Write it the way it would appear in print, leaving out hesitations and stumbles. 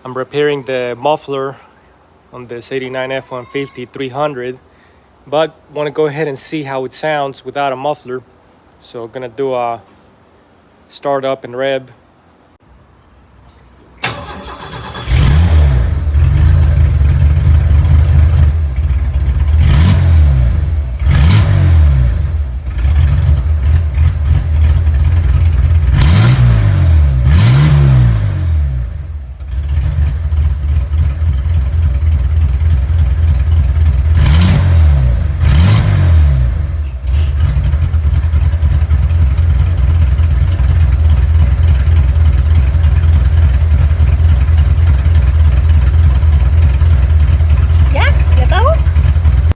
I'm repairing the muffler on this 89 F-150 300, but want to go ahead and see how it sounds without a muffler. So gonna do a start up and rev